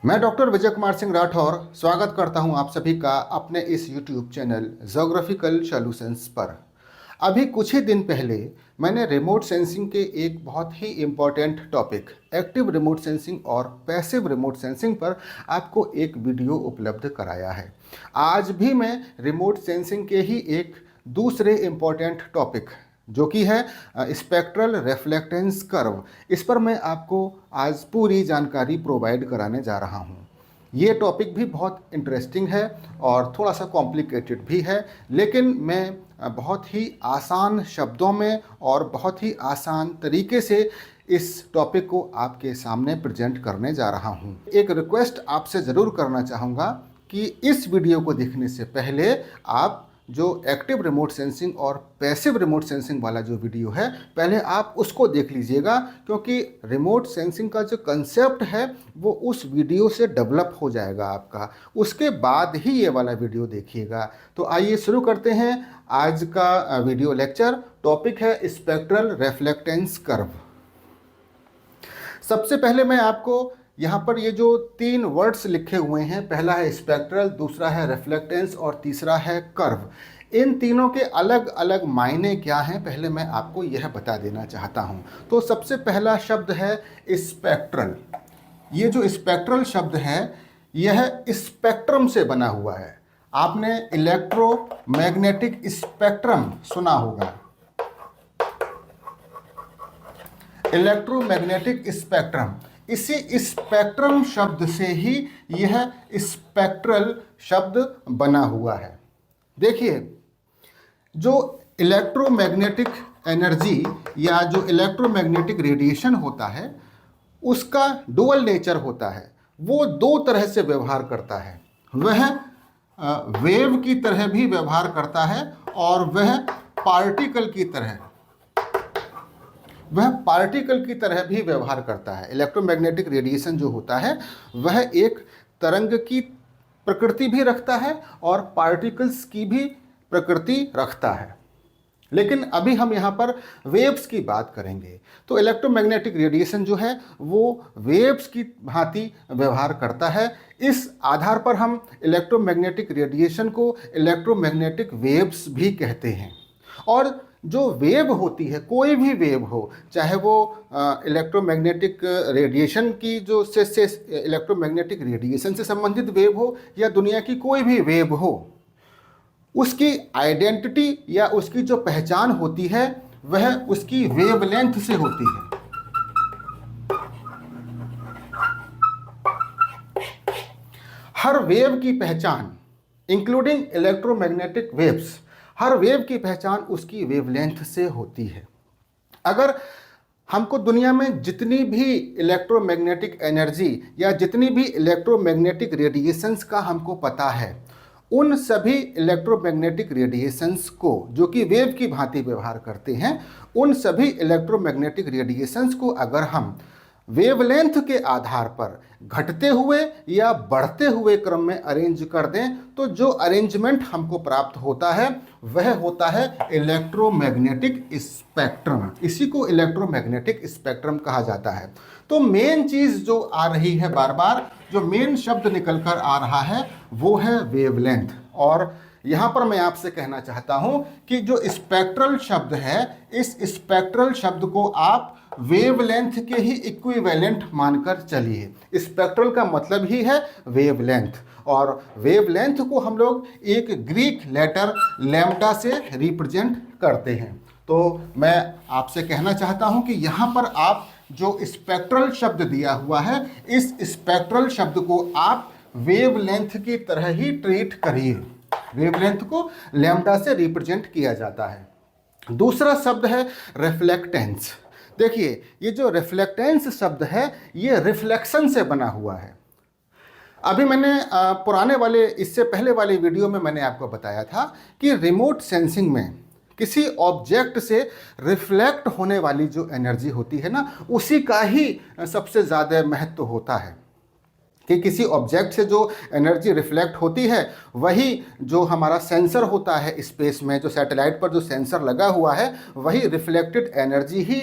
मैं डॉक्टर विजय कुमार सिंह राठौर स्वागत करता हूं आप सभी का अपने इस यूट्यूब चैनल ज्योग्राफिकल सॉल्यूशंस पर। अभी कुछ ही दिन पहले मैंने रिमोट सेंसिंग के एक बहुत ही important topic active remote sensing और पैसिव रिमोट सेंसिंग पर आपको एक वीडियो उपलब्ध कराया है। आज भी मैं रिमोट सेंसिंग के ही एक दूसरे इम्पॉर्टेंट टॉपिक जो कि है स्पेक्ट्रल रेफ्लेक्टेंस कर्व, इस पर मैं आपको आज पूरी जानकारी प्रोवाइड कराने जा रहा हूँ। ये टॉपिक भी बहुत इंटरेस्टिंग है और थोड़ा सा कॉम्प्लिकेटेड भी है, लेकिन मैं बहुत ही आसान शब्दों में और बहुत ही आसान तरीके से इस टॉपिक को आपके सामने प्रेजेंट करने जा रहा हूँ। एक रिक्वेस्ट आपसे ज़रूर करना चाहूँगा कि इस वीडियो को देखने से पहले आप जो एक्टिव रिमोट सेंसिंग और पैसिव रिमोट सेंसिंग वाला जो वीडियो है पहले आप उसको देख लीजिएगा, क्योंकि रिमोट सेंसिंग का जो कंसेप्ट है वो उस वीडियो से डेवलप हो जाएगा आपका, उसके बाद ही ये वाला वीडियो देखिएगा। तो आइए शुरू करते हैं आज का वीडियो लेक्चर। टॉपिक है स्पेक्ट्रल रेफ्लेक्टेंस कर्व। सबसे पहले मैं आपको यहाँ पर ये जो तीन वर्ड्स लिखे हुए हैं, पहला है स्पेक्ट्रल, दूसरा है रिफ्लेक्टेंस और तीसरा है कर्व, इन तीनों के अलग अलग मायने क्या हैं पहले मैं आपको यह बता देना चाहता हूँ। तो सबसे पहला शब्द है स्पेक्ट्रल। ये जो स्पेक्ट्रल शब्द है यह स्पेक्ट्रम से बना हुआ है। आपने इलेक्ट्रोमैग्नेटिक स्पेक्ट्रम सुना होगा, इलेक्ट्रोमैग्नेटिक स्पेक्ट्रम, इसी स्पेक्ट्रम शब्द से ही यह स्पेक्ट्रल शब्द बना हुआ है। देखिए, जो इलेक्ट्रोमैग्नेटिक एनर्जी या जो इलेक्ट्रोमैग्नेटिक रेडिएशन होता है उसका डुअल नेचर होता है। वो दो तरह से व्यवहार करता है। वह वेव की तरह भी व्यवहार करता है और वह पार्टिकल की तरह भी व्यवहार करता है। इलेक्ट्रोमैग्नेटिक रेडिएशन जो होता है वह एक तरंग की प्रकृति भी रखता है और पार्टिकल्स की भी प्रकृति रखता है। लेकिन अभी हम यहाँ पर वेव्स की बात करेंगे। तो इलेक्ट्रोमैग्नेटिक रेडिएशन जो है वो वेव्स की भांति व्यवहार करता है। इस आधार पर हम इलेक्ट्रोमैग्नेटिक रेडिएशन को इलेक्ट्रोमैग्नेटिक वेव्स भी कहते हैं। और जो वेव होती है, कोई भी वेव हो, चाहे वो इलेक्ट्रोमैग्नेटिक रेडिएशन की जो से इलेक्ट्रोमैग्नेटिक रेडिएशन से संबंधित वेव हो या दुनिया की कोई भी वेव हो, उसकी आइडेंटिटी या उसकी जो पहचान होती है वह उसकी वेवलेंथ से होती है। हर वेव की पहचान, इंक्लूडिंग इलेक्ट्रोमैग्नेटिक वेव्स, हर वेव की पहचान उसकी वेवलेंथ से होती है। अगर हमको दुनिया में जितनी भी इलेक्ट्रोमैग्नेटिक एनर्जी या जितनी भी इलेक्ट्रोमैग्नेटिक रेडिएशंस का हमको पता है, उन सभी इलेक्ट्रोमैग्नेटिक रेडिएशंस को जो कि वेव की भांति व्यवहार करते हैं, उन सभी इलेक्ट्रोमैग्नेटिक रेडिएशंस को अगर हम वेवलेंथ के आधार पर घटते हुए या बढ़ते हुए क्रम में अरेंज कर दें तो जो अरेंजमेंट हमको प्राप्त होता है वह होता है इलेक्ट्रोमैग्नेटिक स्पेक्ट्रम। इसी को इलेक्ट्रोमैग्नेटिक स्पेक्ट्रम कहा जाता है। तो मेन चीज़ जो आ रही है, बार बार जो मेन शब्द निकल कर आ रहा है वो है वेवलेंथ। और यहाँ पर मैं आपसे कहना चाहता हूँ कि जो स्पेक्ट्रल शब्द है, इस स्पेक्ट्रल शब्द को आप वेवलेंथ के ही इक्विवेलेंट मानकर चलिए। स्पेक्ट्रल का मतलब ही है वेवलेंथ, और वेवलेंथ को हम लोग एक ग्रीक लेटर लैम्डा से रिप्रेजेंट करते हैं। तो मैं आपसे कहना चाहता हूं कि यहाँ पर आप जो स्पेक्ट्रल शब्द दिया हुआ है, इस स्पेक्ट्रल शब्द को आप वेवलेंथ की तरह ही ट्रीट करिए। वेवलेंथ को लैम्डा से रिप्रेजेंट किया जाता है। दूसरा शब्द है रिफ्लेक्टेंस। देखिए, ये जो रिफ्लेक्टेंस शब्द है ये रिफ्लेक्शन से बना हुआ है। अभी मैंने पुराने वाले, इससे पहले वाले वीडियो में मैंने आपको बताया था कि रिमोट सेंसिंग में किसी ऑब्जेक्ट से रिफ्लेक्ट होने वाली जो एनर्जी होती है ना, उसी का ही सबसे ज़्यादा महत्व होता है। कि किसी ऑब्जेक्ट से जो एनर्जी रिफ्लेक्ट होती है वही जो हमारा सेंसर होता है स्पेस में, जो सैटेलाइट पर जो सेंसर लगा हुआ है, वही रिफ्लेक्टेड एनर्जी ही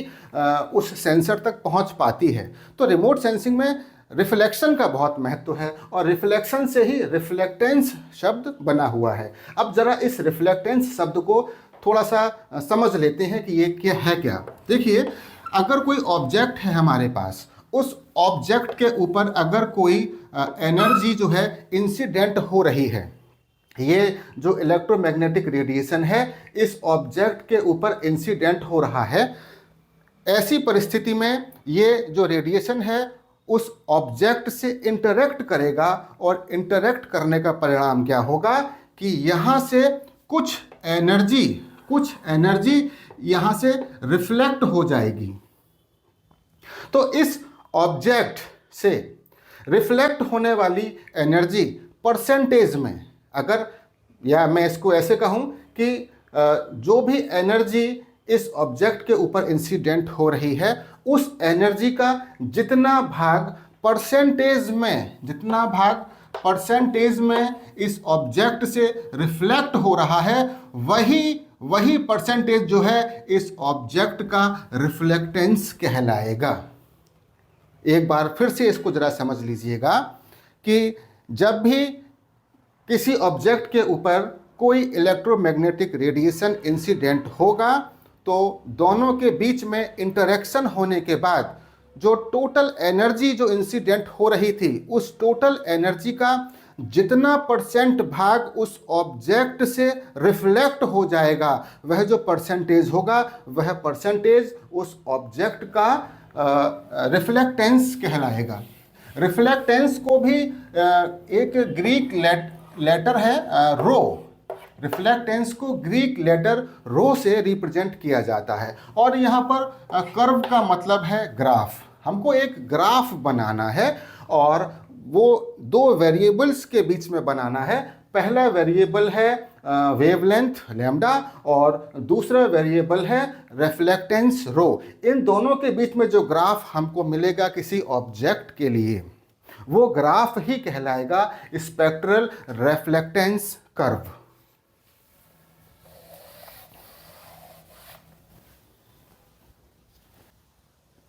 उस सेंसर तक पहुंच पाती है। तो रिमोट सेंसिंग में रिफ्लेक्शन का बहुत महत्व है और रिफ्लेक्शन से ही रिफ्लेक्टेंस शब्द बना हुआ है। अब जरा इस रिफ्लेक्टेंस शब्द को थोड़ा सा समझ लेते हैं कि ये क्या है। क्या देखिए, अगर कोई ऑब्जेक्ट है हमारे पास, उस ऑब्जेक्ट के ऊपर अगर कोई एनर्जी जो है इंसिडेंट हो रही है, ये जो इलेक्ट्रोमैग्नेटिक रेडिएशन है इस ऑब्जेक्ट के ऊपर इंसिडेंट हो रहा है, ऐसी परिस्थिति में ये जो रेडिएशन है उस ऑब्जेक्ट से इंटरेक्ट करेगा और इंटरेक्ट करने का परिणाम क्या होगा कि यहाँ से कुछ एनर्जी यहाँ से रिफ्लेक्ट हो जाएगी। तो इस ऑब्जेक्ट से रिफ्लेक्ट होने वाली एनर्जी परसेंटेज में, अगर या मैं इसको ऐसे कहूँ कि जो भी एनर्जी इस ऑब्जेक्ट के ऊपर इंसिडेंट हो रही है उस एनर्जी का जितना भाग परसेंटेज में इस ऑब्जेक्ट से रिफ्लेक्ट हो रहा है, वही परसेंटेज जो है इस ऑब्जेक्ट का रिफ्लेक्टेंस कहलाएगा। एक बार फिर से इसको जरा समझ लीजिएगा कि जब भी किसी ऑब्जेक्ट के ऊपर कोई इलेक्ट्रोमैग्नेटिक रेडिएशन इंसिडेंट होगा तो दोनों के बीच में इंटरेक्शन होने के बाद जो टोटल एनर्जी जो इंसिडेंट हो रही थी उस टोटल एनर्जी का जितना परसेंट भाग उस ऑब्जेक्ट से रिफ्लेक्ट हो जाएगा, वह जो परसेंटेज होगा वह परसेंटेज उस ऑब्जेक्ट का रिफ्लेक्टेंस कहलाएगा। रिफ्लेक्टेंस को भी एक ग्रीक लेटर है रो, रिफ्लेक्टेंस को ग्रीक लेटर रो से रिप्रेजेंट किया जाता है और यहाँ पर कर्व का मतलब है ग्राफ। हमको एक ग्राफ बनाना है और वो दो वेरिएबल्स के बीच में बनाना है। पहला वेरिएबल है वेवलेंथ लैम्डा और दूसरा वेरिएबल है रिफ्लेक्टेंस रो। इन दोनों के बीच में जो ग्राफ हमको मिलेगा किसी ऑब्जेक्ट के लिए, वो ग्राफ ही कहलाएगा स्पेक्ट्रल रिफ्लेक्टेंस कर्व।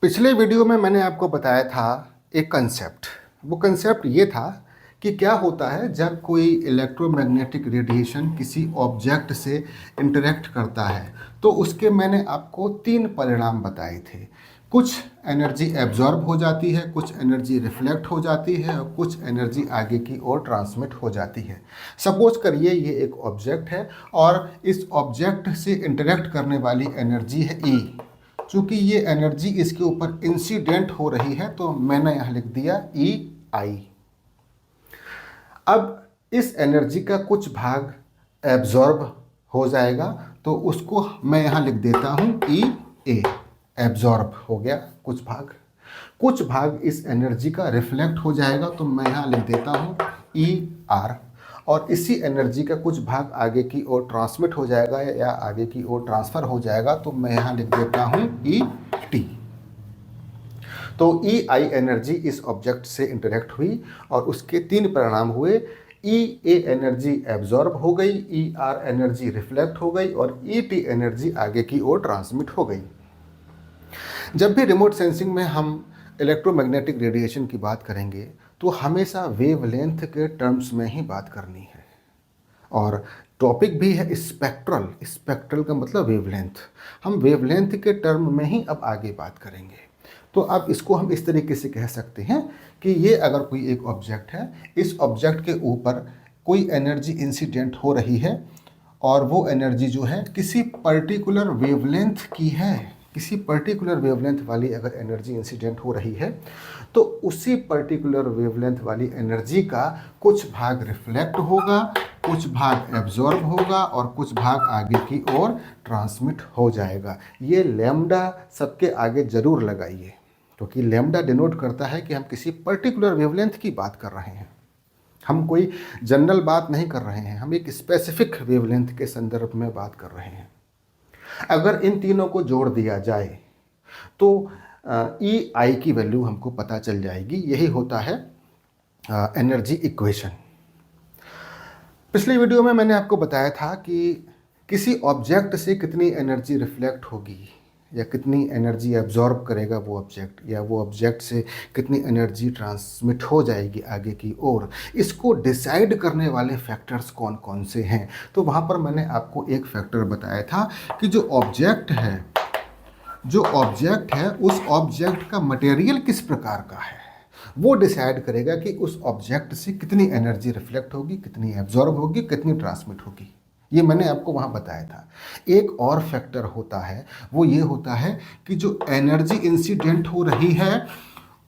पिछले वीडियो में मैंने आपको बताया था एक कंसेप्ट। वो कंसेप्ट ये था कि क्या होता है जब कोई इलेक्ट्रोमैग्नेटिक रेडिएशन किसी ऑब्जेक्ट से इंटरेक्ट करता है तो उसके मैंने आपको 3 परिणाम बताए थे। कुछ एनर्जी एब्जॉर्ब हो जाती है, कुछ एनर्जी रिफ्लेक्ट हो जाती है और कुछ एनर्जी आगे की ओर ट्रांसमिट हो जाती है। सपोज करिए ये एक ऑब्जेक्ट है और इस ऑब्जेक्ट से इंटरेक्ट करने वाली एनर्जी है E। चूँकि ये एनर्जी इसके ऊपर इंसिडेंट हो रही है तो मैंने यहाँ लिख दिया EI। अब इस एनर्जी का कुछ भाग एब्जॉर्ब हो जाएगा तो उसको मैं यहाँ लिख देता हूँ EA। एब्जॉर्ब हो गया कुछ भाग इस एनर्जी का रिफ्लेक्ट हो जाएगा तो मैं यहाँ लिख देता हूँ ER। और इसी एनर्जी का कुछ भाग आगे की ओर ट्रांसमिट हो जाएगा या आगे की ओर ट्रांसफ़र हो जाएगा तो मैं यहाँ लिख देता हूँ ET। तो EI एनर्जी इस ऑब्जेक्ट से इंटरेक्ट हुई और उसके 3 परिणाम हुए। EA एनर्जी एब्जॉर्ब हो गई, ER एनर्जी रिफ्लेक्ट हो गई और ET एनर्जी आगे की ओर ट्रांसमिट हो गई। जब भी रिमोट सेंसिंग में हम इलेक्ट्रोमैग्नेटिक रेडिएशन की बात करेंगे तो हमेशा वेवलेंथ के टर्म्स में ही बात करनी है और टॉपिक भी है स्पेक्ट्रल का मतलब वेवलेंथ। हम वेवलेंथ के टर्म में ही अब आगे बात करेंगे। तो अब इसको हम इस तरीके से कह सकते हैं कि ये अगर कोई एक ऑब्जेक्ट है, इस ऑब्जेक्ट के ऊपर कोई एनर्जी इंसिडेंट हो रही है और वो एनर्जी जो है किसी पर्टिकुलर वेवलेंथ की है, किसी पर्टिकुलर वेवलेंथ वाली अगर एनर्जी इंसिडेंट हो रही है तो उसी पर्टिकुलर वेवलेंथ वाली एनर्जी का कुछ भाग रिफ्लेक्ट होगा, कुछ भाग एब्जॉर्ब होगा और कुछ भाग आगे की ओर ट्रांसमिट हो जाएगा। ये लैम्डा सबके आगे ज़रूर लगाइए क्योंकि लैम्डा डिनोट करता है कि हम किसी पर्टिकुलर वेवलेंथ की बात कर रहे हैं। हम कोई जनरल बात नहीं कर रहे हैं, हम एक स्पेसिफिक वेवलेंथ के संदर्भ में बात कर रहे हैं। अगर इन तीनों को जोड़ दिया जाए तो EI की वैल्यू हमको पता चल जाएगी। यही होता है एनर्जी इक्वेशन। पिछले वीडियो में मैंने आपको बताया था कि किसी ऑब्जेक्ट से कितनी एनर्जी रिफ्लेक्ट होगी या कितनी एनर्जी एब्जॉर्ब करेगा वो ऑब्जेक्ट, या वो ऑब्जेक्ट से कितनी एनर्जी ट्रांसमिट हो जाएगी आगे की ओर, इसको डिसाइड करने वाले फैक्टर्स कौन कौन से हैं। तो वहाँ पर मैंने आपको एक फैक्टर बताया था कि जो ऑब्जेक्ट है उस ऑब्जेक्ट का मटेरियल किस प्रकार का है, वो डिसाइड करेगा कि उस ऑब्जेक्ट से कितनी एनर्जी रिफ्लेक्ट होगी, कितनी एब्जॉर्ब होगी, कितनी ट्रांसमिट होगी। ये मैंने आपको वहाँ बताया था। एक और फैक्टर होता है, वो ये होता है कि जो एनर्जी इंसिडेंट हो रही है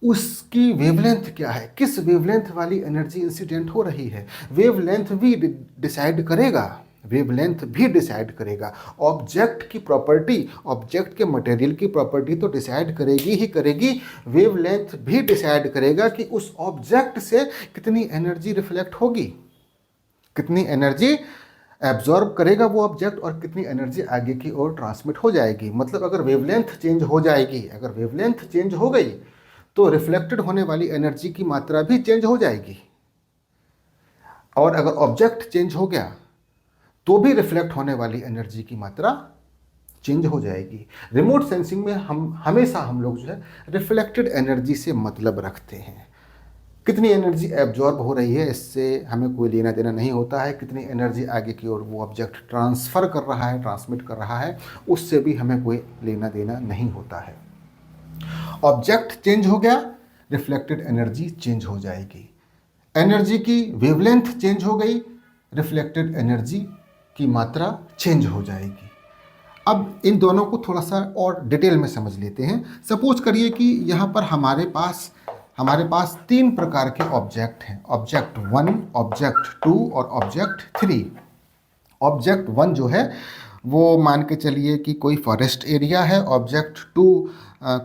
उसकी वेवलेंथ क्या है, किस वेवलेंथ वाली एनर्जी इंसिडेंट हो रही है। वेवलेंथ भी डिसाइड करेगा ऑब्जेक्ट की प्रॉपर्टी, ऑब्जेक्ट के मटेरियल की प्रॉपर्टी तो डिसाइड करेगी ही करेगी, वेवलेंथ भी डिसाइड करेगा कि उस ऑब्जेक्ट से कितनी एनर्जी रिफ्लेक्ट होगी, कितनी एनर्जी एब्जॉर्ब करेगा वो ऑब्जेक्ट और कितनी एनर्जी आगे की ओर ट्रांसमिट हो जाएगी। मतलब अगर वेवलेंथ चेंज हो जाएगी, अगर वेवलेंथ चेंज हो गई तो रिफ्लेक्टेड होने वाली एनर्जी की मात्रा भी चेंज हो जाएगी, और अगर ऑब्जेक्ट चेंज हो गया तो भी रिफ्लेक्ट होने वाली एनर्जी की मात्रा चेंज हो जाएगी। रिमोट सेंसिंग में हम लोग जो है रिफ्लेक्टेड एनर्जी से मतलब रखते हैं। कितनी एनर्जी एब्जॉर्ब हो रही है इससे हमें कोई लेना देना नहीं होता है, कितनी एनर्जी आगे की ओर वो ऑब्जेक्ट ट्रांसफ़र कर रहा है, ट्रांसमिट कर रहा है, उससे भी हमें कोई लेना देना नहीं होता है। ऑब्जेक्ट चेंज हो गया, रिफ्लेक्टेड एनर्जी चेंज हो जाएगी। एनर्जी की वेवलेंथ चेंज हो गई, रिफ्लेक्टेड एनर्जी की मात्रा चेंज हो जाएगी। अब इन दोनों को थोड़ा सा और डिटेल में समझ लेते हैं। सपोज करिए कि यहाँ पर हमारे पास 3 प्रकार के ऑब्जेक्ट हैं, ऑब्जेक्ट 1, ऑब्जेक्ट 2 और ऑब्जेक्ट 3। ऑब्जेक्ट 1 जो है वो मान के चलिए कि कोई फॉरेस्ट एरिया है, ऑब्जेक्ट 2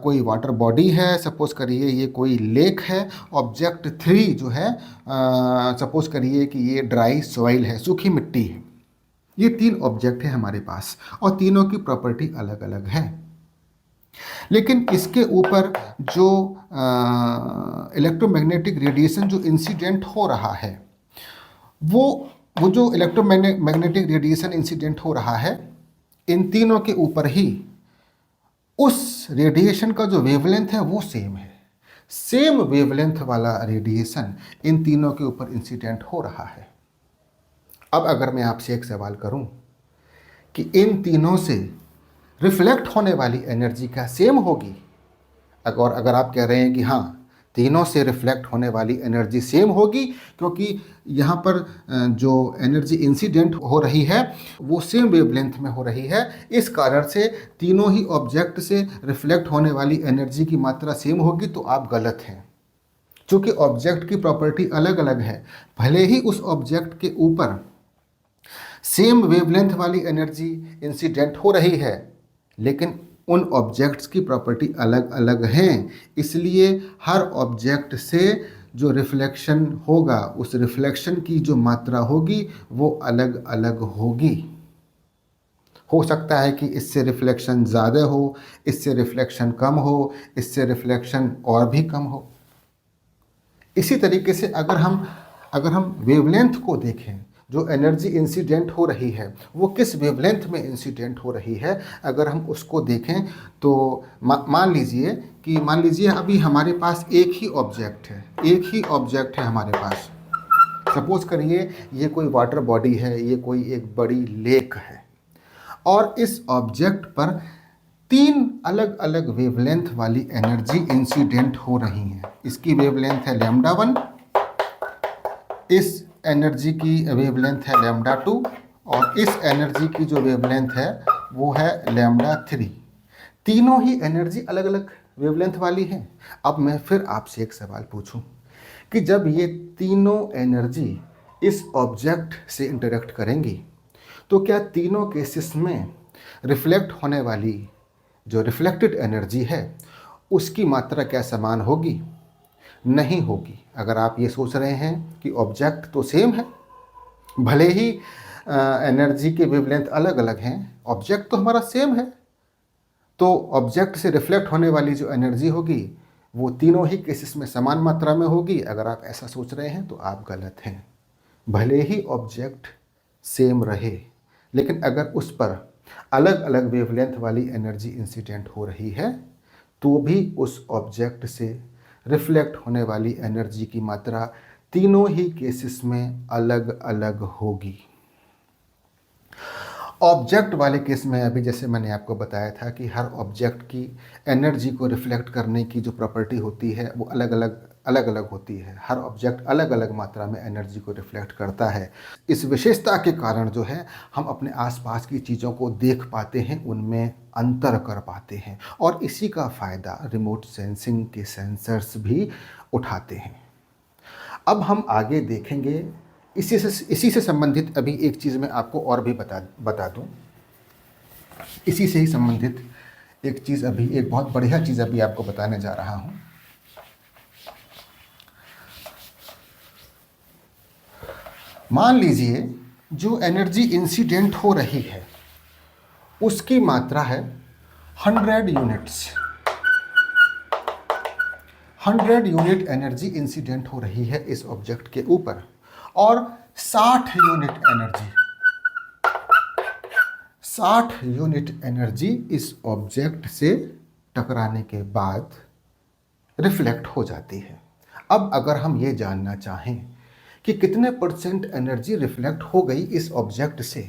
कोई वाटर बॉडी है, सपोज करिए ये कोई लेक है, ऑब्जेक्ट 3 जो है सपोज करिए कि ये ड्राई सॉइल है, सूखी मिट्टी है। ये 3 ऑब्जेक्ट है हमारे पास और तीनों की प्रॉपर्टी अलग अलग है। लेकिन इसके ऊपर जो इलेक्ट्रोमैग्नेटिक रेडिएशन जो इंसिडेंट हो रहा है, वो जो इलेक्ट्रोमैग्नेटिक रेडिएशन इंसिडेंट हो रहा है, इन तीनों के ऊपर ही उस रेडिएशन का जो वेवलेंथ है वो सेम है। सेम वेवलेंथ वाला रेडिएशन इन तीनों के ऊपर इंसिडेंट हो रहा है। अब अगर मैं आपसे एक सवाल करूं कि इन तीनों से रिफ्लेक्ट होने वाली एनर्जी क्या सेम होगी, अगर आप कह रहे हैं कि हाँ तीनों से रिफ्लेक्ट होने वाली एनर्जी सेम होगी, क्योंकि यहाँ पर जो एनर्जी इंसिडेंट हो रही है वो सेम वेवलेंथ में हो रही है, इस कारण से तीनों ही ऑब्जेक्ट से रिफ्लेक्ट होने वाली एनर्जी की मात्रा सेम होगी, तो आप गलत हैं। चूँकि ऑब्जेक्ट की प्रॉपर्टी अलग अलग है, भले ही उस ऑब्जेक्ट के ऊपर सेम वेवलेंथ वाली एनर्जी इंसिडेंट हो रही है, लेकिन उन ऑब्जेक्ट्स की प्रॉपर्टी अलग अलग हैं, इसलिए हर ऑब्जेक्ट से जो रिफ्लेक्शन होगा उस रिफ्लेक्शन की जो मात्रा होगी वो अलग अलग होगी। हो सकता है कि इससे रिफ्लेक्शन ज़्यादा हो, इससे रिफ्लेक्शन कम हो, इससे रिफ्लेक्शन और भी कम हो। इसी तरीके से अगर हम वेवलेंथ को देखें, जो एनर्जी इंसिडेंट हो रही है वो किस वेवलेंथ में इंसिडेंट हो रही है, अगर हम उसको देखें तो मान लीजिए अभी हमारे पास एक ही ऑब्जेक्ट है हमारे पास। सपोज करिए ये कोई वाटर बॉडी है, ये कोई एक बड़ी लेक है, और इस ऑब्जेक्ट पर 3 अलग अलग वेवलेंथ वाली एनर्जी इंसिडेंट हो रही हैं। इसकी वेवलेंथ है λ1, इस एनर्जी की वेवलेंथ है λ2, और इस एनर्जी की जो वेवलेंथ है वो है λ3। तीनों ही एनर्जी अलग अलग वेवलेंथ वाली हैं। अब मैं फिर आपसे एक सवाल पूछूं कि जब ये तीनों एनर्जी इस ऑब्जेक्ट से इंटरेक्ट करेंगी तो क्या तीनों केसेस में रिफ्लेक्ट होने वाली जो रिफ्लेक्टेड एनर्जी है उसकी मात्रा क्या समान होगी? नहीं होगी। अगर आप ये सोच रहे हैं कि ऑब्जेक्ट तो सेम है, भले ही एनर्जी के वेवलेंथ अलग अलग हैं, ऑब्जेक्ट तो हमारा सेम है, तो ऑब्जेक्ट से रिफ्लेक्ट होने वाली जो एनर्जी होगी वो तीनों ही केसेस में समान मात्रा में होगी। अगर आप ऐसा सोच रहे हैं तो आप गलत हैं। भले ही ऑब्जेक्ट सेम रहे, लेकिन अगर उस पर अलग अलग वेवलेंथ वाली एनर्जी इंसिडेंट हो रही है तो भी उस ऑब्जेक्ट से रिफ्लेक्ट होने वाली एनर्जी की मात्रा तीनों ही केसेस में अलग अलग होगी। ऑब्जेक्ट वाले केस में अभी जैसे मैंने आपको बताया था कि हर ऑब्जेक्ट की एनर्जी को रिफ्लेक्ट करने की जो प्रॉपर्टी होती है वो अलग अलग होती है। हर ऑब्जेक्ट अलग अलग मात्रा में एनर्जी को रिफ्लेक्ट करता है। इस विशेषता के कारण जो है हम अपने आसपास की चीज़ों को देख पाते हैं, उनमें अंतर कर पाते हैं, और इसी का फ़ायदा रिमोट सेंसिंग के सेंसर्स भी उठाते हैं। अब हम आगे देखेंगे इसी से संबंधित अभी एक चीज़ मैं आपको और भी बता दूं। इसी से ही संबंधित एक चीज़, अभी एक बहुत बढ़िया चीज़ अभी आपको बताने जा रहा हूं। मान लीजिए जो एनर्जी इंसिडेंट हो रही है उसकी मात्रा है 100 यूनिट्स। 100 यूनिट एनर्जी इंसिडेंट हो रही है इस ऑब्जेक्ट के ऊपर, और 60 यूनिट एनर्जी इस ऑब्जेक्ट से टकराने के बाद रिफ्लेक्ट हो जाती है। अब अगर हम ये जानना चाहें कि कितने परसेंट एनर्जी रिफ्लेक्ट हो गई इस ऑब्जेक्ट से,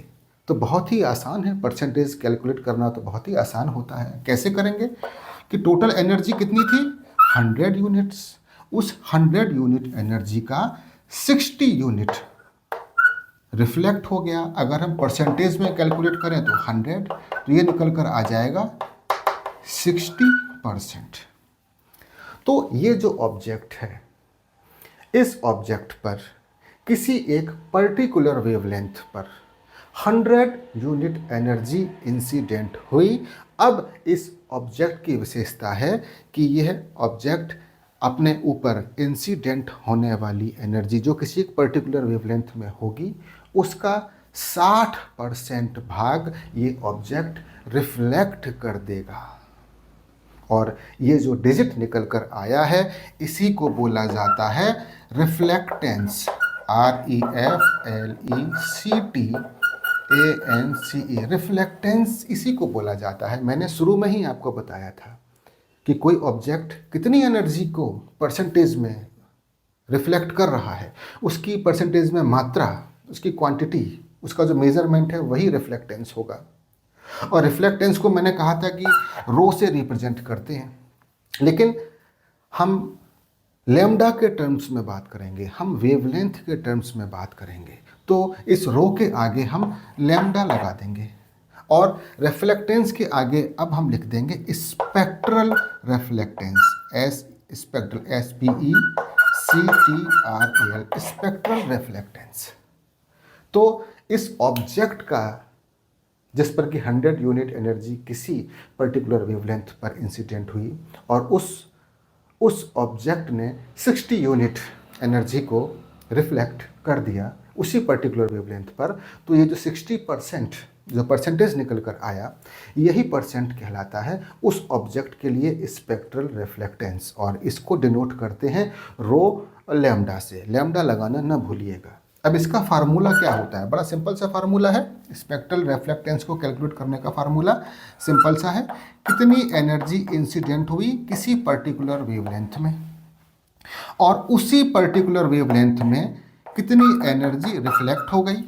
तो बहुत ही आसान है, परसेंटेज कैलकुलेट करना तो बहुत ही आसान होता है। कैसे करेंगे कि टोटल एनर्जी कितनी थी 100 यूनिट्स, उस 100 यूनिट एनर्जी का 60 यूनिट रिफ्लेक्ट हो गया। अगर हम परसेंटेज में कैलकुलेट करें तो 100, तो ये निकल कर आ जाएगा 60%। तो ये जो ऑब्जेक्ट है, इस ऑब्जेक्ट पर किसी एक पर्टिकुलर वेवलेंथ पर 100 यूनिट एनर्जी इंसिडेंट हुई। अब इस ऑब्जेक्ट की विशेषता है कि यह ऑब्जेक्ट अपने ऊपर इंसिडेंट होने वाली एनर्जी जो किसी एक पर्टिकुलर वेवलेंथ में होगी उसका 60% भाग ये ऑब्जेक्ट रिफ्लेक्ट कर देगा। और ये जो डिजिट निकल कर आया है इसी को बोला जाता है रिफ्लेक्टेंस। REFLECTANCE, रिफ्लेक्टेंस इसी को बोला जाता है। मैंने शुरू में ही आपको बताया था कि कोई ऑब्जेक्ट कितनी एनर्जी को परसेंटेज में रिफ्लेक्ट कर रहा है, उसकी परसेंटेज में मात्रा, उसकी क्वांटिटी, उसका जो मेजरमेंट है वही रिफ्लेक्टेंस होगा। और रिफ्लेक्टेंस को मैंने कहा था कि रो से रिप्रेजेंट करते हैं, लेकिन हम लैम्डा के टर्म्स में बात करेंगे, हम वेवलेंथ के टर्म्स में बात करेंगे, तो इस रो के आगे हम लैम्डा लगा देंगे और रिफ्लेक्टेंस के आगे अब हम लिख देंगे spectral reflectance, spectral SPECTRAL, spectral reflectance. तो इस ऑब्जेक्ट का जिस पर कि 100 यूनिट एनर्जी किसी पर्टिकुलर वेवलेंथ पर इंसिडेंट हुई और उस ऑब्जेक्ट ने 60 यूनिट एनर्जी को रिफ्लेक्ट कर दिया उसी पर्टिकुलर वेवलेंथ पर, तो ये जो 60% जो परसेंटेज निकल कर आया यही परसेंट कहलाता है उस ऑब्जेक्ट के लिए स्पेक्ट्रल रिफ्लेक्टेंस, और इसको डिनोट करते हैं रो लैम्डा से। लैम्डा लगाना ना भूलिएगा। अब इसका फार्मूला क्या होता है, बड़ा सिंपल सा फार्मूला है। स्पेक्ट्रल रिफ्लेक्टेंस को कैलकुलेट करने का फार्मूला सिंपल सा है, कितनी एनर्जी इंसिडेंट हुई किसी पर्टिकुलर वेवलेंथ में और उसी पर्टिकुलर वेवलेंथ में कितनी एनर्जी रिफ्लेक्ट हो गई,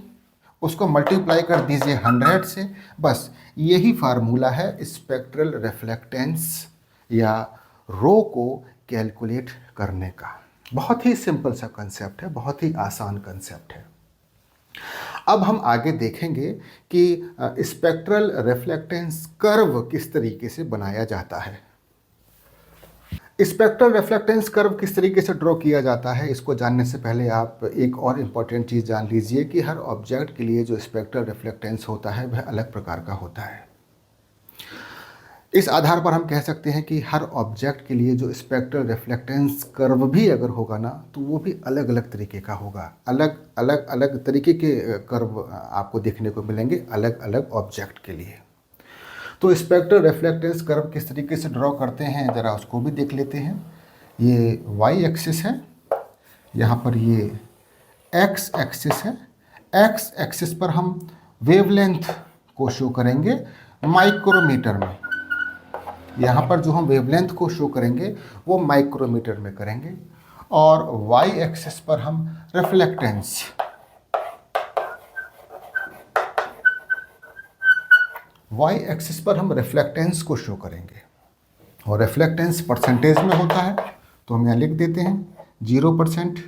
उसको मल्टीप्लाई कर दीजिए 100 से। बस यही फार्मूला है स्पेक्ट्रल रिफ्लेक्टेंस या रो को कैलकुलेट करने का। बहुत ही सिंपल सा कंसेप्ट है, बहुत ही आसान कंसेप्ट है। अब हम आगे देखेंगे कि स्पेक्ट्रल रिफ्लेक्टेंस कर्व किस तरीके से बनाया जाता है। स्पेक्ट्रल रिफ्लेक्टेंस कर्व किस तरीके से ड्रॉ किया जाता है, इसको जानने से पहले आप एक और इम्पॉर्टेंट चीज़ जान लीजिए कि हर ऑब्जेक्ट के लिए जो स्पेक्ट्रल रिफ्लेक्टेंस होता है वह अलग प्रकार का होता है। इस आधार पर हम कह सकते हैं कि हर ऑब्जेक्ट के लिए जो स्पेक्ट्रल रिफ्लेक्टेंस कर्व भी अगर होगा ना तो वो भी अलग अलग तरीके का होगा। अलग तरीके के कर्व आपको देखने को मिलेंगे अलग अलग ऑब्जेक्ट के लिए। तो स्पेक्ट्रल रिफ्लेक्टेंस कर्व किस तरीके से ड्रॉ करते हैं ज़रा उसको भी देख लेते हैं। ये वाई एक्सिस है, यहाँ पर ये एक्स एक्सिस है। एक्स एक्सिस पर हम वेवलेंथ को शो करेंगे माइक्रोमीटर में। यहाँ पर जो हम वेवलेंथ को शो करेंगे वो माइक्रोमीटर में करेंगे, और वाई एक्सिस पर हम रिफ्लेक्टेंस को शो करेंगे, और रिफ्लेक्टेंस परसेंटेज में होता है, तो हम यहाँ लिख देते हैं 0%,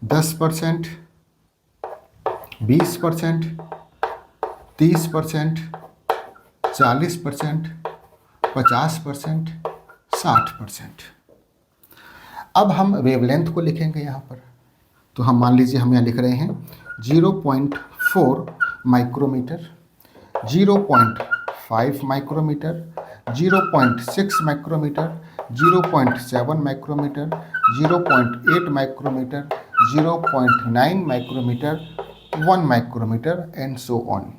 10%, 20%, 30%, 40%, 50%, 60%। अब हम वेवलेंथ को लिखेंगे यहाँ पर, तो हम मान लीजिए हम यहाँ लिख रहे हैं 0.4 micrometre, 0.5 micrometre, 0.6 micrometre, 0.7 micrometre, 0.8 micrometre, 0.9 micrometre, 1 micrometre and so on.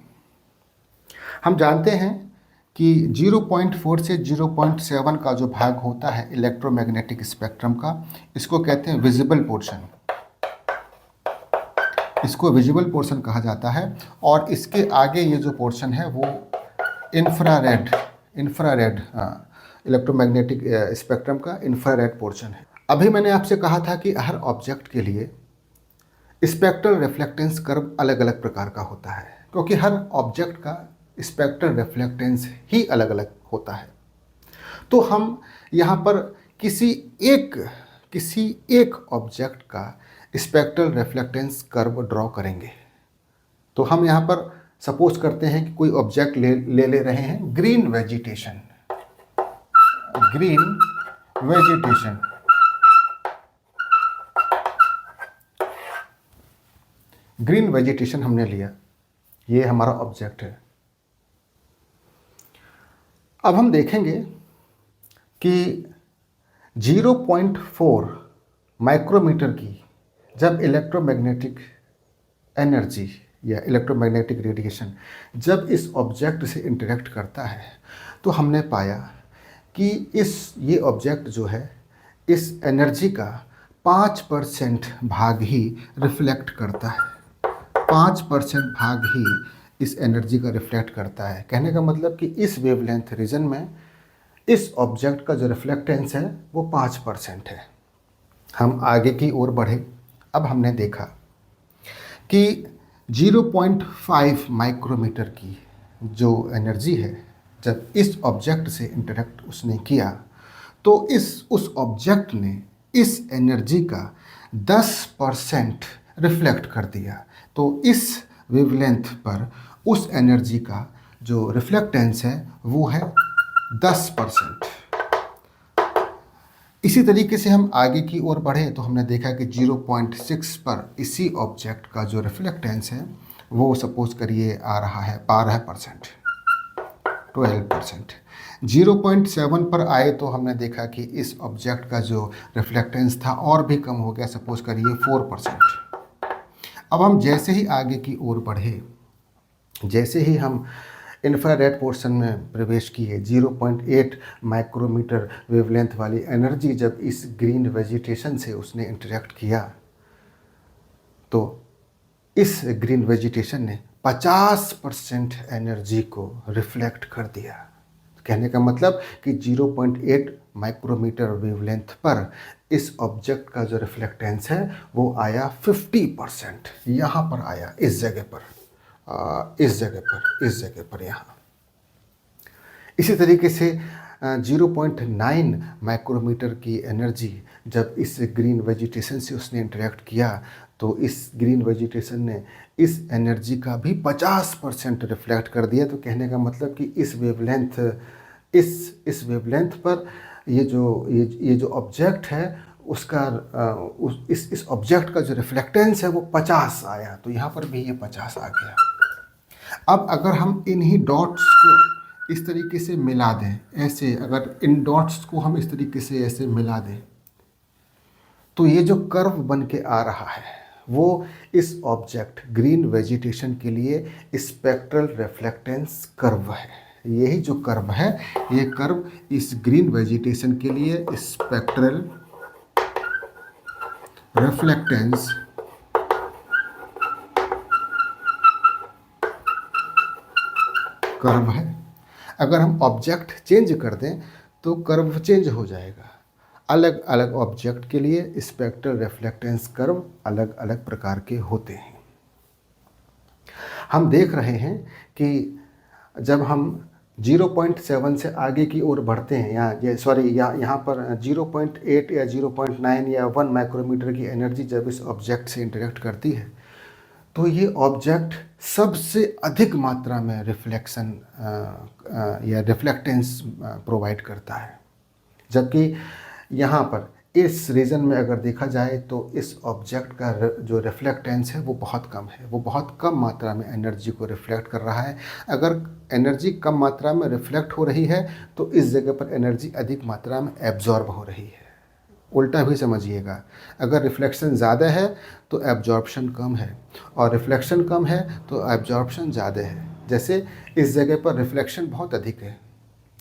हम जानते हैं कि 0.4 से 0.7 का जो भाग होता है इलेक्ट्रोमैग्नेटिक स्पेक्ट्रम का, इसको कहते हैं विजिबल पोर्शन। इसको विजिबल पोर्शन कहा जाता है, और इसके आगे ये जो पोर्शन है वो इंफ्रारेड इलेक्ट्रोमैग्नेटिक स्पेक्ट्रम का इंफ्रारेड पोर्शन है। अभी मैंने आपसे कहा था कि हर ऑब्जेक्ट के लिए स्पेक्ट्रल रिफ्लेक्टेंस कर्व अलग अलग प्रकार का होता है, क्योंकि हर ऑब्जेक्ट का स्पेक्ट्रल रिफ्लेक्टेंस ही अलग अलग होता है। तो हम यहाँ पर किसी एक ऑब्जेक्ट का स्पेक्ट्रल रिफ्लेक्टेंस कर्व ड्रॉ करेंगे। तो हम यहाँ पर सपोज करते हैं कि कोई ऑब्जेक्ट ले रहे हैं ग्रीन वेजिटेशन। ग्रीन वेजिटेशन हमने लिया, ये हमारा ऑब्जेक्ट है। अब हम देखेंगे कि 0.4 माइक्रोमीटर की जब इलेक्ट्रोमैग्नेटिक एनर्जी या इलेक्ट्रोमैग्नेटिक रेडिएशन जब इस ऑब्जेक्ट से इंटरेक्ट करता है, तो हमने पाया कि ये ऑब्जेक्ट जो है इस एनर्जी का 5% भाग ही रिफ्लेक्ट करता है। 5% भाग ही इस एनर्जी का रिफ्लेक्ट करता है। कहने का मतलब कि इस वेवलेंथ रीजन में इस ऑब्जेक्ट का जो रिफ्लेक्टेंस है वो 5% है। हम आगे की ओर बढ़े। अब हमने देखा कि 0.5 माइक्रोमीटर की जो एनर्जी है जब इस ऑब्जेक्ट से इंटरेक्ट उसने किया, तो उस ऑब्जेक्ट ने इस एनर्जी का 10% रिफ्लेक्ट कर दिया। तो इस वेवलेंथ पर उस एनर्जी का जो रिफ्लेक्टेंस है वो है 10%। इसी तरीके से हम आगे की ओर बढ़े तो हमने देखा कि 0.6 पर इसी ऑब्जेक्ट का जो रिफ्लेक्टेंस है वो सपोज करिए आ रहा है 12%, 12%। 0.7 पर आए तो हमने देखा कि इस ऑब्जेक्ट का जो रिफ्लेक्टेंस था और भी कम हो गया, सपोज करिए 4%। अब हम जैसे ही आगे की ओर बढ़े, जैसे ही हम इंफ्रारेड पोर्शन में प्रवेश किए, 0.8 माइक्रोमीटर वेवलेंथ वाली एनर्जी जब इस ग्रीन वेजिटेशन से उसने इंटरेक्ट किया, तो इस ग्रीन वेजिटेशन ने 50% एनर्जी को रिफ्लेक्ट कर दिया। कहने का मतलब कि 0.8 माइक्रोमीटर वेवलेंथ पर इस ऑब्जेक्ट का जो रिफ्लेक्टेंस है वो आया 50%। यहाँ पर आया, इस जगह पर, इस जगह पर यहाँ। इसी तरीके से 0.9 माइक्रोमीटर की एनर्जी जब इस ग्रीन वेजिटेशन से उसने इंटरेक्ट किया, तो इस ग्रीन वेजिटेशन ने इस एनर्जी का भी 50% रिफ्लेक्ट कर दिया। तो कहने का मतलब कि इस वेवलेंथ पर ये जो ऑब्जेक्ट है उसका इस ऑब्जेक्ट का जो रिफ्लेक्टेंस है वो 50 आया। तो यहाँ पर भी ये 50 आ गया। अब अगर हम इन्हीं डॉट्स को इस तरीके से मिला दें, ऐसे अगर इन डॉट्स को हम इस तरीके से ऐसे मिला दें, तो ये जो कर्व बन के आ रहा है वो इस ऑब्जेक्ट ग्रीन वेजिटेशन के लिए स्पेक्ट्रल रिफ्लेक्टेंस कर्व है। यही जो कर्व है, ये कर्व इस ग्रीन वेजिटेशन के लिए स्पेक्ट्रल रिफ्लेक्टेंस कर्व है। अगर हम ऑब्जेक्ट चेंज कर दें तो कर्व चेंज हो जाएगा। अलग अलग ऑब्जेक्ट के लिए स्पेक्ट्रल रिफ्लेक्टेंस कर्व अलग अलग प्रकार के होते हैं। हम देख रहे हैं कि जब हम 0.7 से आगे की ओर बढ़ते हैं, यहाँ पर 0.8 या 0.9 या 1 माइक्रोमीटर की एनर्जी जब इस ऑब्जेक्ट से इंटरेक्ट करती है तो ये ऑब्जेक्ट सबसे अधिक मात्रा में रिफ्लेक्शन या रिफ्लेक्टेंस प्रोवाइड करता है। जबकि यहाँ पर इस रीजन में अगर देखा जाए तो इस ऑब्जेक्ट का जो रिफ्लेक्टेंस है वो बहुत कम है, वो बहुत कम मात्रा में एनर्जी को रिफ्लेक्ट कर रहा है। अगर एनर्जी कम मात्रा में रिफ्लेक्ट हो रही है तो इस जगह पर एनर्जी अधिक मात्रा में एब्जॉर्ब हो रही है। उल्टा भी समझिएगा, अगर रिफ्लेक्शन ज़्यादा है तो एब्जॉर्प्शन कम है और रिफ्लेक्शन कम है तो एब्जॉर्प्शन ज़्यादा है। जैसे इस जगह पर रिफ्लेक्शन बहुत अधिक है,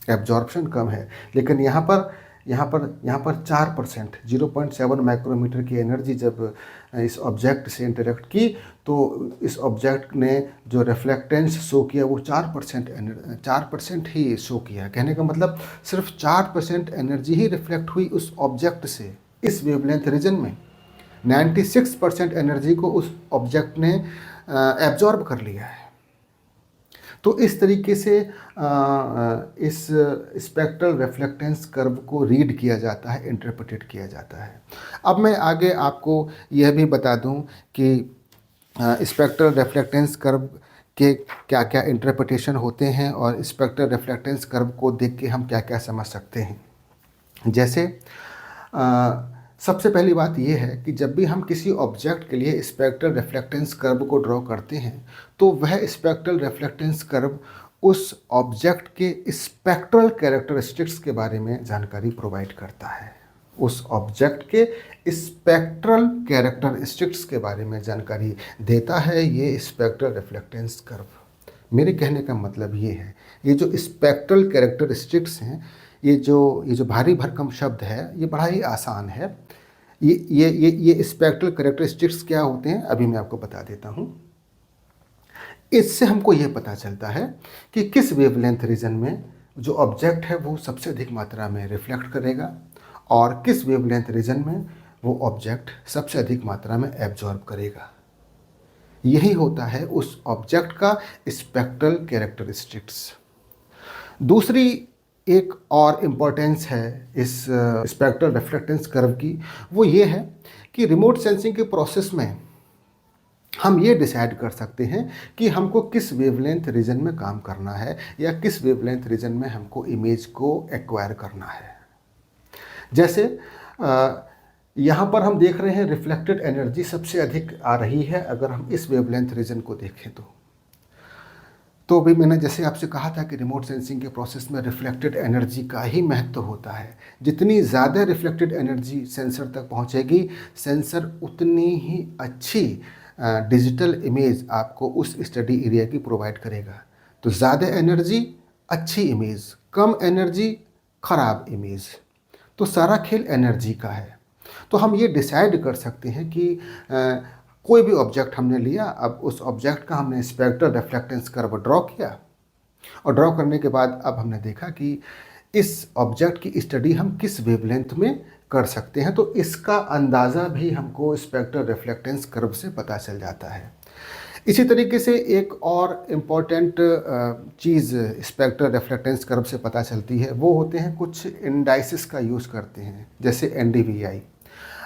एब्जॉर्प्शन कम है, लेकिन यहाँ पर 4% 0.7 माइक्रोमीटर की एनर्जी जब इस ऑब्जेक्ट से इंटरेक्ट की तो इस ऑब्जेक्ट ने जो रिफ्लेक्टेंस शो किया वो 4% ही शो किया। कहने का मतलब सिर्फ 4% एनर्जी ही रिफ्लेक्ट हुई उस ऑब्जेक्ट से। इस वेवलेंथ रीजन में 96% एनर्जी को उस ऑब्जेक्ट ने एब्जॉर्ब कर लिया है। तो इस तरीके से इस स्पेक्ट्रल रिफ्लेक्टेंस कर्व को रीड किया जाता है, इंटरप्रेटेड किया जाता है। अब मैं आगे आपको यह भी बता दूं कि स्पेक्ट्रल रिफ्लेक्टेंस कर्व के क्या क्या इंटरप्रिटेशन होते हैं और स्पेक्ट्रल रिफ्लेक्टेंस कर्व को देख के हम क्या क्या समझ सकते हैं। जैसे सबसे पहली बात यह है कि जब भी हम किसी ऑब्जेक्ट के लिए स्पेक्ट्रल रिफ्लेक्टेंस कर्व को ड्रॉ करते हैं तो वह स्पेक्ट्रल रिफ्लेक्टेंस कर्व उस ऑब्जेक्ट के स्पेक्ट्रल कैरेक्टरिस्टिक्स के बारे में जानकारी प्रोवाइड करता है। उस ऑब्जेक्ट के स्पेक्ट्रल कैरेक्टरिस्टिक्स के बारे में जानकारी देता है ये स्पेक्ट्रल रिफ्लेक्टेंस कर्व। मेरे कहने का मतलब ये है, ये जो स्पेक्ट्रल कैरेक्टरिस्टिक्स हैं, ये जो भारी भरकम शब्द है ये बड़ा ही आसान है। ये स्पेक्ट्रल कैरेक्टरिस्टिक्स क्या होते हैं अभी मैं आपको बता देता हूँ। इससे हमको ये पता चलता है कि किस वेवलेंथ रीजन में जो ऑब्जेक्ट है वो सबसे अधिक मात्रा में रिफ्लेक्ट करेगा और किस वेवलेंथ रीजन में वो ऑब्जेक्ट सबसे अधिक मात्रा में एब्जॉर्ब करेगा। यही होता है उस ऑब्जेक्ट का स्पेक्ट्रल कैरेक्टरिस्टिक्स। दूसरी एक और इम्पोर्टेंस है इस स्पेक्ट्रल रिफ्लेक्टेंस कर्व की, वो ये है कि रिमोट सेंसिंग के प्रोसेस में हम ये डिसाइड कर सकते हैं कि हमको किस वेवलेंथ रीजन में काम करना है या किस वेवलेंथ रीजन में हमको इमेज को एक्वायर करना है। जैसे यहाँ पर हम देख रहे हैं रिफ्लेक्टेड एनर्जी सबसे अधिक आ रही है अगर हम इस वेवलेंथ रीजन को देखें तो भी मैंने जैसे आपसे कहा था कि रिमोट सेंसिंग के प्रोसेस में रिफ्लेक्टेड एनर्जी का ही महत्व होता है। जितनी ज़्यादा रिफ्लेक्टेड एनर्जी सेंसर तक पहुंचेगी, सेंसर उतनी ही अच्छी डिजिटल इमेज आपको उस स्टडी एरिया की प्रोवाइड करेगा। तो ज़्यादा एनर्जी अच्छी इमेज, कम एनर्जी ख़राब इमेज। तो सारा खेल एनर्जी का है। तो हम ये डिसाइड कर सकते हैं कि कोई भी ऑब्जेक्ट हमने लिया, अब उस ऑब्जेक्ट का हमने स्पेक्ट्रल रिफ्लेक्टेंस कर्व ड्रॉ किया और ड्रॉ करने के बाद अब हमने देखा कि इस ऑब्जेक्ट की स्टडी हम किस वेवलेंथ में कर सकते हैं। तो इसका अंदाज़ा भी हमको स्पेक्ट्रल रिफ्लेक्टेंस कर्व से पता चल जाता है। इसी तरीके से एक और इम्पॉर्टेंट चीज़ स्पेक्ट्रल रिफ्लेक्टेंस कर्व से पता चलती है, वो होते हैं कुछ इंडाइसिस का यूज़ करते हैं, जैसे NDVI।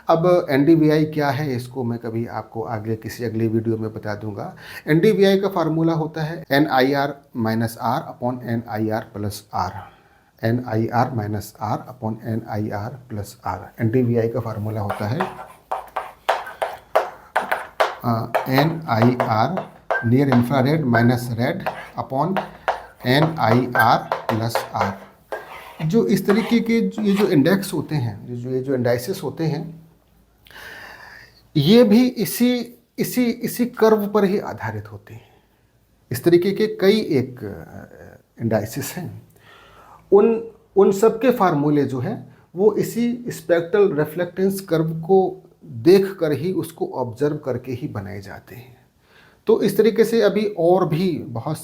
अब NDVI क्या है इसको मैं कभी आपको आगे किसी अगली वीडियो में बता दूंगा। NDVI का फार्मूला होता है NIR minus R upon NIR plus R, NIR minus R upon NIR plus R। NDVI का फार्मूला होता है NIR near infrared minus red upon NIR plus R। जो इस तरीके के ये जो इंडेक्स होते हैं, ये जो इंडाइसिस होते हैं, ये भी इसी कर्व पर ही आधारित होते हैं। इस तरीके के कई एक इंडाइसिस हैं। उन सब के फार्मूले जो हैं वो इसी स्पेक्ट्रल रिफ्लेक्टेंस कर्व को देख कर ही, उसको ऑब्जर्व करके ही बनाए जाते हैं। तो इस तरीके से अभी और भी बहुत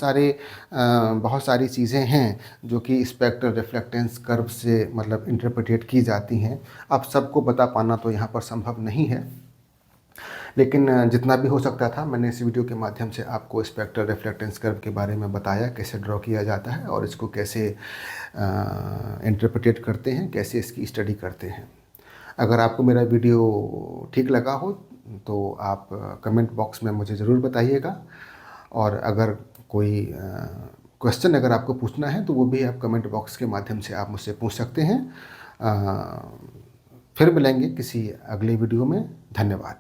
सारी चीज़ें हैं जो कि स्पेक्ट्रल रिफ्लेक्टेंस कर्व से मतलब इंटरप्रेटेट की जाती हैं। अब सबको बता पाना तो यहाँ पर संभव नहीं है, लेकिन जितना भी हो सकता था मैंने इस वीडियो के माध्यम से आपको स्पेक्ट्रल रिफ्लेक्टेंस कर्व के बारे में बताया, कैसे ड्रॉ किया जाता है और इसको कैसे इंटरप्रेटेट करते हैं, कैसे इसकी स्टडी करते हैं। अगर आपको मेरा वीडियो ठीक लगा हो तो आप कमेंट बॉक्स में मुझे ज़रूर बताइएगा, और अगर कोई क्वेश्चन अगर आपको पूछना है तो वो भी आप कमेंट बॉक्स के माध्यम से आप मुझसे पूछ सकते हैं। फिर मिलेंगे किसी अगले वीडियो में। धन्यवाद।